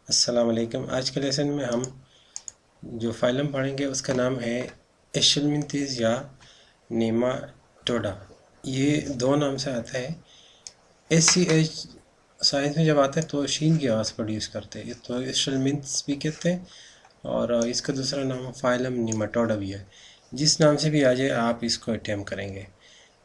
अस्सलाम वालेकुम। आज के लेसन में हम जो फाइलम पढ़ेंगे उसका नाम है एशेलमिंथेस या नेमाटोडा। ये दो नाम से आता है। SCH साइंस में जब आता है तो शीन की आवाज़ प्रोड्यूस करते हैं, तो एशेलमिंथेस भी कहते हैं और इसका दूसरा नाम फाइलम नेमाटोडा भी है। जिस नाम से भी आ जाए आप इसको अटैम्प्ट करेंगे।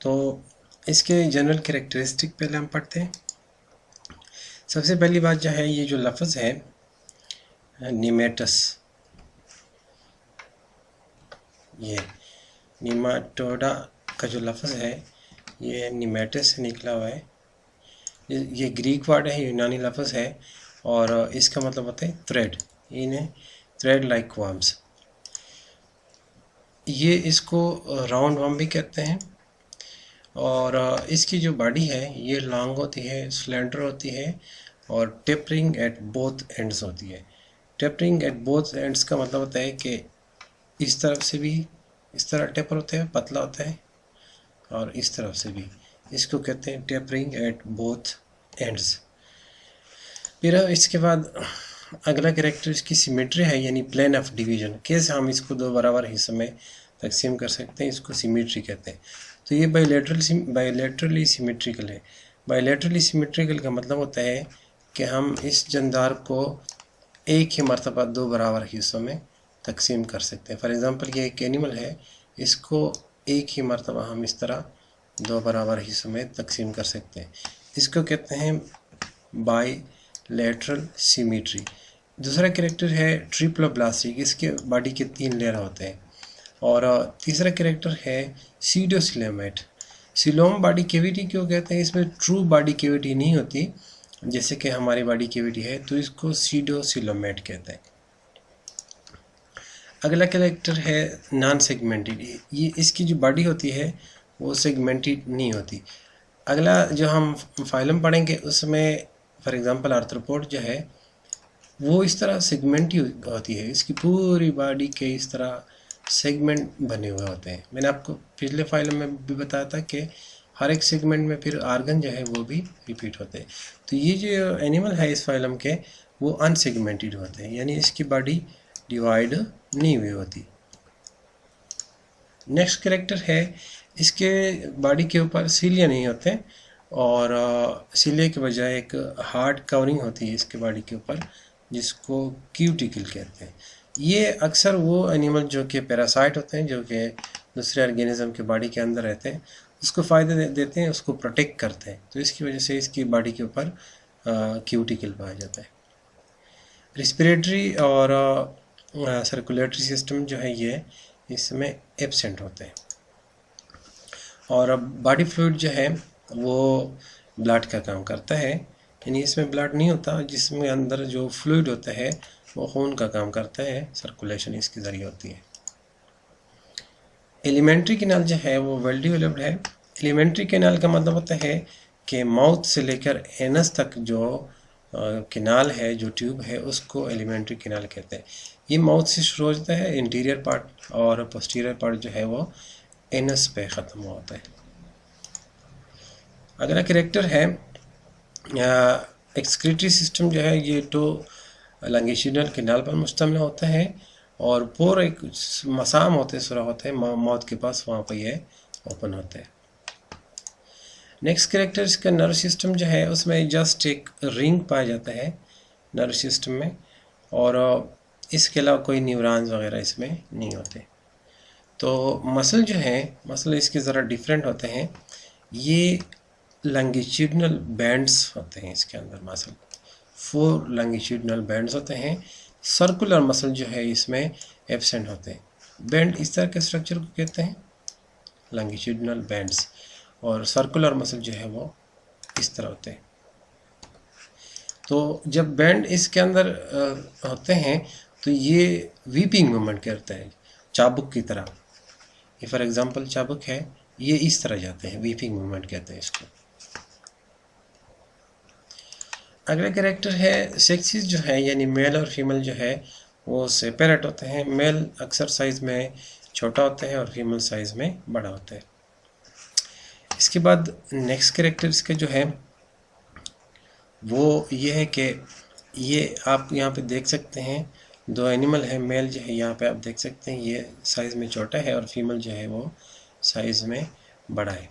तो इसके जनरल कैरेक्टरिस्टिक पहले हम पढ़ते हैं। सबसे पहली बात जो है, ये जो लफ्ज़ है निमेटस, ये निमाटोडा का जो लफ्ज़ है ये निमेटस से निकला हुआ है। ये ग्रीक वर्ड है, यूनानी लफ्ज़ है और इसका मतलब होता है थ्रेड। इन्हें थ्रेड लाइक वर्म्स। ये इसको राउंड वर्म भी कहते हैं और इसकी जो बॉडी है ये लॉन्ग होती है, स्लेंडर होती है और टेपरिंग एट बोथ एंड्स होती है। टेपरिंग एट बोथ एंड्स का मतलब होता है कि इस तरफ से भी इस तरह टेपर होता है, पतला होता है, और इस तरफ से भी। इसको कहते हैं टेपरिंग एट बोथ एंड्स। फिर इसके बाद अगला कैरेक्टर इसकी सिमेट्री है, यानी प्लेन ऑफ डिवीजन। कैसे हम इसको दो बराबर हिस्सों में तकसीम कर सकते हैं, इसको सिमेट्री कहते हैं। तो ये बायलैटरली सिमेट्रिकल है। बायलैटरली सिमेट्रिकल का मतलब होता है कि हम इस जंदार को एक ही मरतबा दो बराबर हिस्सों में तकसीम कर सकते हैं। फॉर एग्ज़ाम्पल ये एक एनिमल है, इसको एक ही मरतबा हम इस तरह दो बराबर हिस्सों में तकसीम कर सकते हैं। इसको कहते हैं बायलैटरल सिमेट्री। दूसरा कैरेक्टर है ट्रिप्लोब्लास्टिक, इसके बॉडी के 3 लेयर होते हैं। और तीसरा कैरेक्टर है सीडोसिलोमेट। सिलोम बॉडी कैविटी क्यों कहते हैं? इसमें ट्रू बॉडी कैविटी नहीं होती जैसे कि हमारी बॉडी कैविटी है, तो इसको सीडोसिलोमेट कहते हैं। अगला कैरेक्टर है नॉन सेगमेंटेड। ये इसकी जो बॉडी होती है वो सेगमेंटेड नहीं होती। अगला जो हम फाइलम पढ़ेंगे उसमें फॉर एग्जांपल आर्थ्रोपोड जो है वो इस तरह सेगमेंटेड होती है। इसकी पूरी बॉडी के इस तरह सेगमेंट बने हुए होते हैं। मैंने आपको पिछले फाइल में भी बताया था कि हर एक सेगमेंट में फिर आर्गन जो है वो भी रिपीट होते हैं। तो ये जो एनिमल है इस फाइलम के वो अनसेगमेंटेड होते हैं, यानी इसकी बॉडी डिवाइड नहीं हुई होती। नेक्स्ट कैरेक्टर है, इसके बॉडी के ऊपर सीलिया नहीं होते और सीलिया के बजाय एक हार्ड कवरिंग होती है इसके बॉडी के ऊपर, जिसको क्यूटिकल कहते हैं। ये अक्सर वो एनिमल जो कि पैरासाइट होते हैं, जो कि दूसरे ऑर्गेनिज्म के बॉडी के अंदर रहते हैं, उसको फ़ायदे देते हैं, उसको प्रोटेक्ट करते हैं। तो इसकी वजह से इसकी बॉडी के ऊपर क्यूटिकल पाया जाता है। रिस्पिरेटरी और सर्कुलेटरी सिस्टम जो है ये इसमें एब्सेंट होते हैं। और बॉडी फ्लूइड जो है वो ब्लड का काम करता है, यानी इसमें ब्लड नहीं होता, जिसमें अंदर जो फ्लूइड होता है वो खून का काम करता है, सर्कुलेशन इसके ज़रिए होती है। एलिमेंट्री कैनाल जो है वो वेल डेवलप्ड है। एलिमेंट्री कैनाल का मतलब होता है कि माउथ से लेकर एनस तक जो कैनाल है, जो ट्यूब है, उसको एलिमेंट्री कैनाल कहते हैं। ये माउथ से शुरू होता है, इंटीरियर पार्ट, और पोस्टीरियर पार्ट जो है वो एनस पे ख़त्म होता है। अगला कैरेक्टर है एक्सक्रीटरी सिस्टम जो है, ये तो लॉन्गिट्यूडनल कैनाल पर मुश्तमिल होता है और पोर एक मसाम होते सुरा होते हैं माउथ के पास, वहाँ पर ये ओपन होते हैं। नेक्स्ट कैरेक्टर इसका नर्व सिस्टम जो है उसमें जस्ट एक रिंग पाया जाता है नर्व सिस्टम में, और इसके अलावा कोई न्यूरॉन्स वगैरह इसमें नहीं होते। तो मसल जो है, मसल इसके ज़रा डिफरेंट होते हैं। ये लॉन्गिट्यूडनल बैंड्स होते हैं इसके अंदर। मसल 4 लॉन्गिट्यूडनल बैंड्स होते हैं। सर्कुलर मसल जो है इसमें एब्सेंट होते हैं। बैंड इस तरह के स्ट्रक्चर को कहते हैं लॉन्गिट्यूडनल बैंड्स, और सर्कुलर मसल जो है वो इस तरह होते हैं। तो जब बैंड इसके अंदर होते हैं तो ये वीपिंग मूवमेंट करते हैं चाबुक की तरह। ये फॉर एग्जांपल चाबुक है, ये इस तरह जाते हैं, वीपिंग मूवमेंट कहते हैं इसको। अगला कैरेक्टर है सेक्सेस जो है, यानी मेल और फीमेल जो है वो सेपरेट होते हैं। मेल अक्सर साइज़ में छोटा होता है और फीमेल साइज़ में बड़ा होता है। इसके बाद नेक्स्ट कैरेक्टर इसके जो है वो ये है कि ये आप यहाँ पे देख सकते हैं, दो एनिमल है। मेल जो है यहाँ पे आप देख सकते हैं ये साइज़ में छोटा है और फीमेल जो है वो साइज़ में बड़ा है।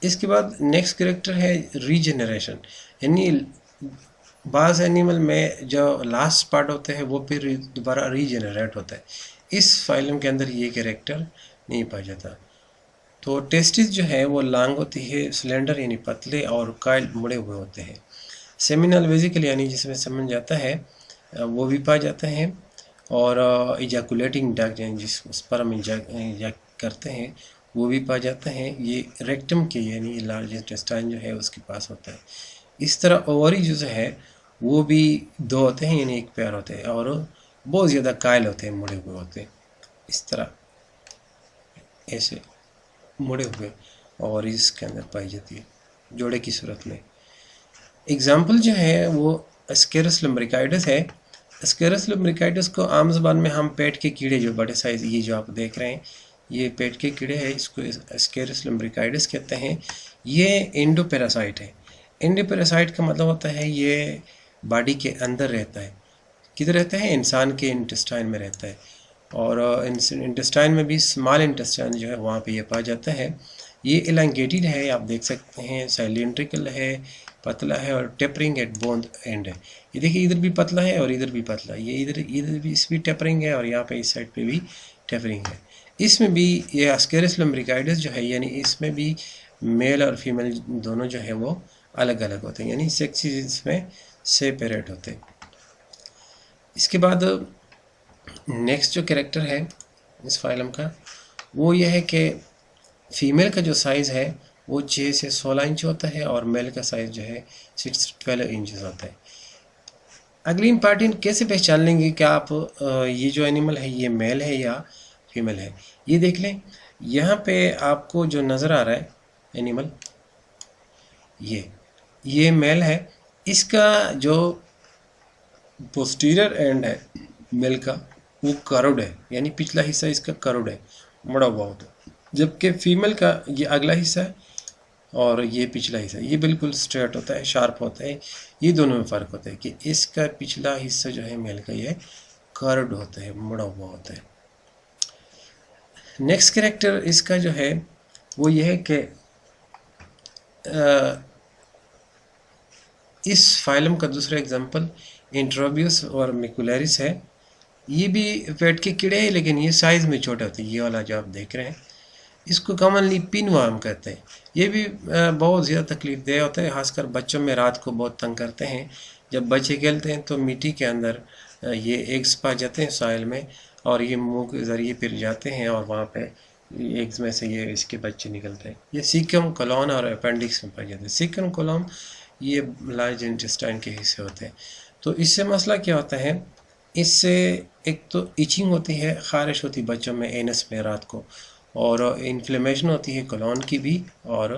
इसके बाद नेक्स्ट कैरेक्टर है रीजेनरेशन, यानी बाज़ एनिमल में जो लास्ट पार्ट होते हैं वो फिर दोबारा रीजेनरेट होता है। इस फाइलम के अंदर ये कैरेक्टर नहीं पाया जाता। तो टेस्टिस जो है वो लॉन्ग होती है, सिलेंडर यानी पतले, और काइल मुड़े हुए होते हैं। सेमिनल वेजिकल यानी जिसमें समझ जाता है वो भी पाए जाते हैं। और इजैकुलेटिंग डक्ट यानी जिस स्पर्म इजैक करते हैं वो भी पाए जाते हैं। ये रेक्टम के यानी लार्ज इंटेस्टाइन जो है उसके पास होता है। इस तरह ओवरी जो है वो भी दो होते हैं, यानी एक पेयर होते हैं, और बहुत ज़्यादा कायल होते हैं, मुड़े हुए होते हैं। इस तरह ऐसे मुड़े हुए और इसके अंदर पाई जाती है जोड़े की सूरत में। एग्जाम्पल जो है वो एस्केरस लम्ब्रिकाइडस है। एस्केरस लम्ब्रिकाइडस को आम ज़बान में हम पेट के कीड़े जो बड़े साइज़, ये जो आप देख रहे हैं ये पेट के कीड़े हैं, इसको एस्केरस लम्ब्रिकाइडस कहते हैं। ये एंडोपेरासाइट है। एंडोपेरासाइट का मतलब होता है ये बॉडी के अंदर रहता है। किधर रहता है? इंसान के इंटेस्टाइन में रहता है। और इंटेस्टाइन में भी स्मॉल इंटेस्टाइन जो है वहाँ पे ये पाया जाता है। ये एलांगेटेड है, आप देख सकते हैं, साइलेंट्रिकल है, पतला है, और टेपरिंग एट बोथ एंड है। ये देखिए इधर भी पतला है और इधर भी पतला है। ये इधर भी इस भी टेपरिंग है और यहाँ पे इस साइड पे भी टेपरिंग है। इसमें भी ये एस्केरस लम्ब्रिकाइडस जो है, यानी इसमें भी मेल और फीमेल दोनों जो है वो अलग अलग होते हैं, यानी सेक्सेस इसमें सेपरेट होते हैं। इसके बाद नेक्स्ट जो कैरेक्टर है इस फाइलम का वो ये है कि फीमेल का जो साइज़ है वो 6 से 16 इंच होता है और मेल का साइज़ जो है 6 से 12 इंचज़ होता है। अगली इंपॉर्टेंट कैसे पहचान लेंगे कि आप ये जो एनिमल है ये मेल है या फीमेल है? ये देख लें, यहाँ पे आपको जो नज़र आ रहा है एनिमल, ये मेल है। इसका जो पोस्टीरियर एंड है मेल का वो कर्व्ड है, यानी पिछला हिस्सा इसका कर्व्ड है, मुड़ा हुआ होता है। जबकि फीमेल का ये अगला हिस्सा है और ये पिछला हिस्सा, ये बिल्कुल स्ट्रेट होता है, शार्प होता है। ये दोनों में फ़र्क होता है कि इसका पिछला हिस्सा जो है मेल का ये कर्व्ड होता है, मुड़ा हुआ होता है। नेक्स्ट कैरेक्टर इसका जो है वो ये है कि इस फाइलम का दूसरा एग्जांपल इंट्रोबियस और मिकुलरिस है। ये भी पेट के कीड़े हैं लेकिन ये साइज़ में छोटे होते हैं। ये वाला जो आप देख रहे हैं इसको कॉमनली पिनवर्म कहते हैं। ये भी बहुत ज़्यादा तकलीफ देह होता है, खासकर बच्चों में रात को बहुत तंग करते हैं। जब बच्चे खेलते हैं तो मिट्टी के अंदर ये एग्स पा जाते हैं सॉइल में, और ये मुंह के ज़रिए फिर जाते हैं और वहाँ पे एग्स में से ये इसके बच्चे निकलते हैं। ये सीकम कोलोन और अपेंडिक्स में पाए जाते हैं। सीकम कोलोन ये लार्ज इंटेस्टाइन के हिस्से होते हैं। तो इससे मसला क्या होता है, इससे एक तो इचिंग होती है, ख़ारिश होती है बच्चों में एनस में रात को, और इन्फ्लेमेशन होती है कोलोन की भी और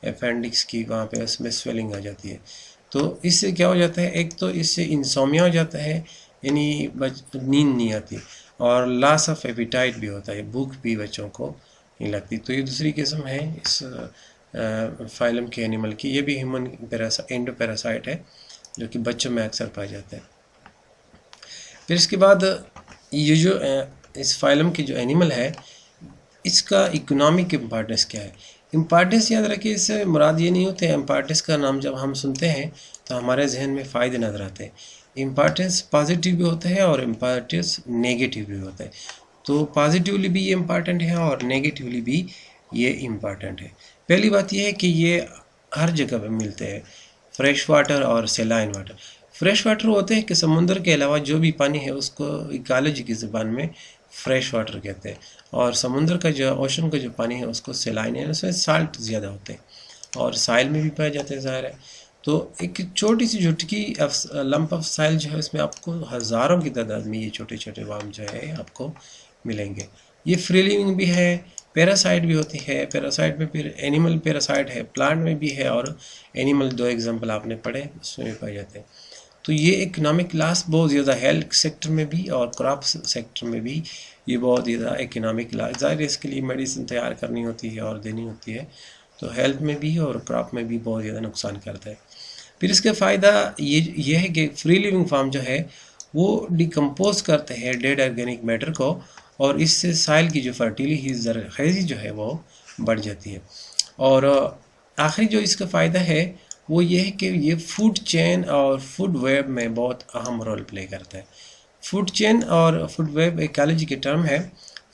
अपेंडिक्स की, वहाँ पे उसमें स्वेलिंग आ जाती है। तो इससे क्या हो जाता है, एक तो इससे इंसोमिया हो जाता है, यानी नींद नहीं आती, और लॉस ऑफ एपिटाइट भी होता है, भूख भी बच्चों को नहीं लगती। तो ये दूसरी किस्म है इस फाइलम के एनिमल की। ये भी ह्यूमन एंडोपेरासाइट है जो कि बच्चों में अक्सर पाया जाता है। फिर इसके बाद ये जो इस फाइलम की जो एनिमल है इसका इकोनॉमिक इम्पॉर्टेंस क्या है? इम्पॉर्टेंस याद रखिए, इससे मुराद ये नहीं होते हैं, इम्पॉर्टेंस का नाम जब हम सुनते हैं तो हमारे जहन में फ़ायदे नज़र आते हैं। इम्पॉर्टेंस पॉजिटिव भी होता है और इम्पॉर्टेंस नेगेटिव भी होता है। तो पॉजिटिवली भी ये इम्पॉर्टेंट है और नेगेटिवली भी ये इम्पॉर्टेंट है। पहली बात यह है कि ये हर जगह पे मिलते हैं, फ्रेश वाटर और सेलाइन वाटर। फ्रेश वाटर होते हैं कि समुद्र के अलावा जो भी पानी है उसको इकोलॉजी की ज़बान में फ्रेश वाटर कहते हैं, और समुद्र का जो ओशन का जो पानी है उसको सेलाइन है, उसमें साल्ट ज़्यादा होते हैं और साइल में भी पाए जाते हैं, ज़ाहिर है। तो एक छोटी सी झुटकी लंप ऑफ साइल जो है इसमें आपको हज़ारों की तादाद में ये छोटे छोटे वार्म जो है आपको मिलेंगे। ये फ्री लिविंग भी है, पैरासाइट भी होती है। पैरासाइट में फिर एनिमल पैरासाइट है, प्लांट में भी है, और एनिमल दो एग्जांपल आपने पढ़े उसमें भी पाए जाते हैं। तो ये इकोनॉमिक लॉस बहुत ज़्यादा, हेल्थ सेक्टर में भी और क्रॉप सेक्टर में भी ये बहुत ज़्यादा इकोनॉमिक लॉस। ज़ाहिर इसके लिए मेडिसिन तैयार करनी होती है और देनी होती है, तो हेल्थ में भी और क्रॉप में भी बहुत ज़्यादा नुकसान करता है। फिर इसका फ़ायदा ये है कि फ्री लिविंग फार्म जो है वो डिकम्पोज करते हैं डेड ऑर्गेनिक मैटर को, और इससे साइल की जो फर्टिलिटी ज़रख़ेज़ी जो है वो बढ़ जाती है। और आखिरी जो इसका फ़ायदा है वो ये है कि ये फूड चेन और फूड वेब में बहुत अहम रोल प्ले करता है। फूड चेन और फूड वेब इकोलॉजी के टर्म है।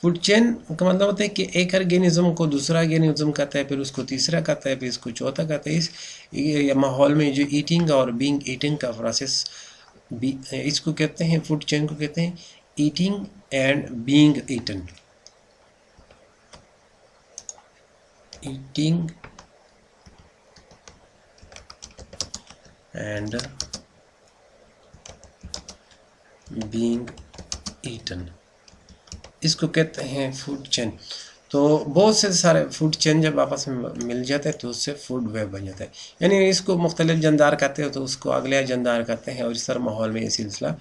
फूड चेन का मतलब होता है कि एक ऑर्गेनिज्म को दूसरा ऑर्गेनिज्म करता है, फिर उसको तीसरा करता है, फिर इसको चौथा करता है। इस माहौल में जो ईटिंग और बीइंग ईटिंग का प्रोसेस इसको कहते हैं, फूड चेन को कहते हैं eating and being eaten. Eating and being eaten, इसको कहते हैं फूड चेन। तो बहुत से सारे फूड चेन जब आपस में मिल जाते हैं तो उससे फूड वेब बन जाता है, यानी इसको मुख्तलिफ जंदार करते हो तो उसको अगले जंदार करते हैं, और इस तरह माहौल में ये सिलसिला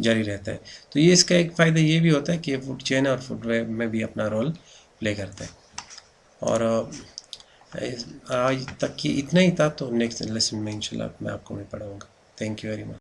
जारी रहता है। तो ये इसका एक फ़ायदा ये भी होता है कि फूड चेन और फूड वेब में भी अपना रोल प्ले करता है। और आज तक की इतना ही था, तो नेक्स्ट लेसन में इंशाल्लाह मैं पढ़ाऊँगा। Thank you very much.